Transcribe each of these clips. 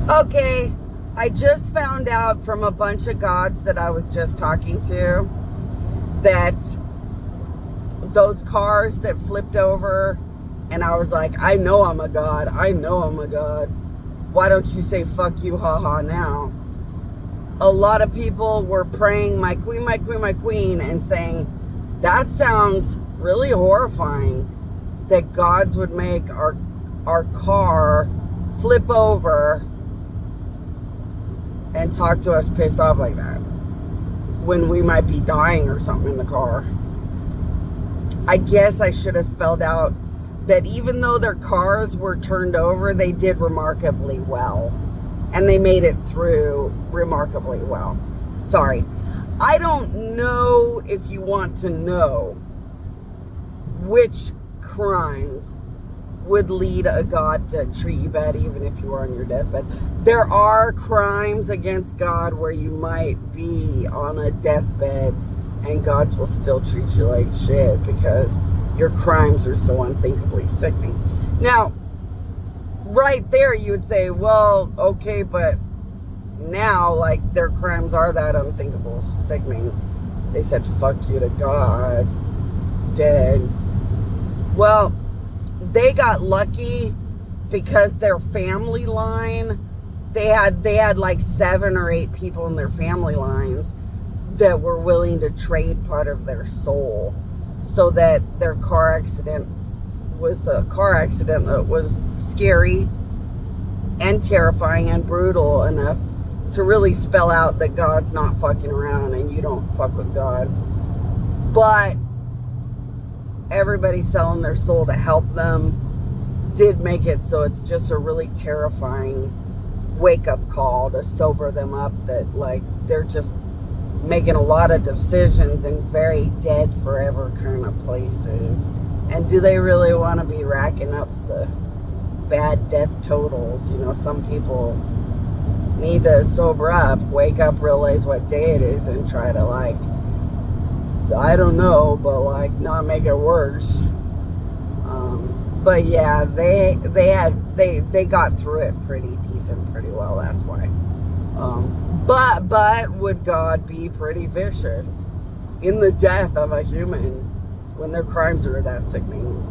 Okay, I just found out from a bunch of gods that I was just talking to that those cars that flipped over, and I was like, I know I'm a god. I know I'm a god. Why don't you say fuck you, haha, now? A lot of people were praying, my queen, my queen, my queen, and saying, that sounds really horrifying that gods would make our car flip over and talk to us pissed off like that when we might be dying or something in the car. I guess I should have spelled out that even though their cars were turned over, they did remarkably well. And they made it through remarkably well. Sorry. I don't know if you want to know which crimes would lead a god to treat you bad even if you are on your deathbed. There are crimes against God where you might be on a deathbed and gods will still treat you like shit because your crimes are so unthinkably sickening. Now, right there you would say, well, okay, but now, like, their crimes are that unthinkable sickening. They said, fuck you to God. Dead. Well, they got lucky because their family line, they had like 7 or 8 people in their family lines that were willing to trade part of their soul so that their car accident was a car accident that was scary and terrifying and brutal enough to really spell out that God's not fucking around and you don't fuck with God. But everybody selling their soul to help them did make it so it's just a really terrifying wake-up call to sober them up that, like, they're just making a lot of decisions in very dead forever kind of places. And do they really want to be racking up the bad death totals? You know, some people need to sober up, wake up, realize what day it is, and try to, like, I don't know, but, like, not make it worse. But yeah, they got through it pretty decent, pretty well. That's why. But would God be pretty vicious in the death of a human when their crimes are that sickening?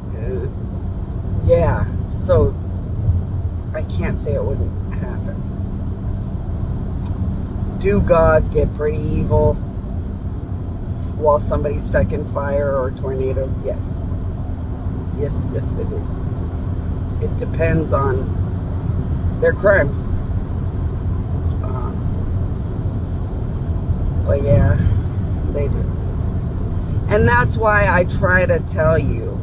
Yeah. So I can't say it wouldn't happen. Do gods get pretty evil while somebody's stuck in fire or tornadoes? Yes. Yes, they do. It depends on their crimes. But yeah, they do. And that's why I try to tell you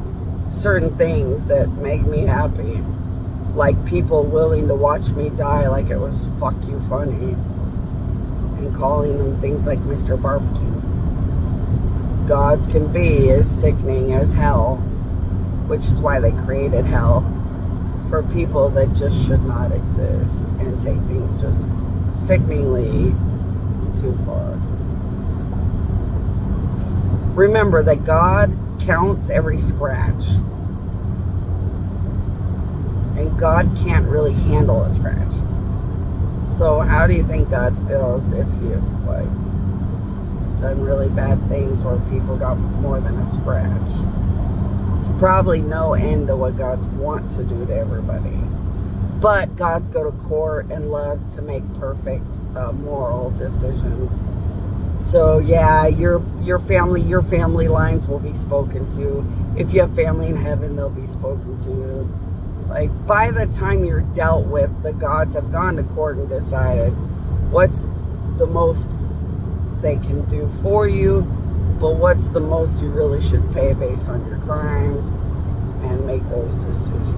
certain things that make me happy. Like people willing to watch me die like it was fuck you funny. And calling them things like Mr. Barbecue. Gods can be as sickening as hell, which is why they created hell, for people that just should not exist and take things just sickeningly too far. Remember that God counts every scratch, and God can't really handle a scratch. So how do you think God feels if you've, like, done really bad things where people got more than a scratch? There's probably no end to what gods want to do to everybody. But gods go to court and love to make perfect moral decisions. So yeah, your family lines will be spoken to. If you have family in heaven, they'll be spoken to. Like, by the time you're dealt with, the gods have gone to court and decided what's the most they can do for you, but what's the most you really should pay based on your crimes, and make those decisions.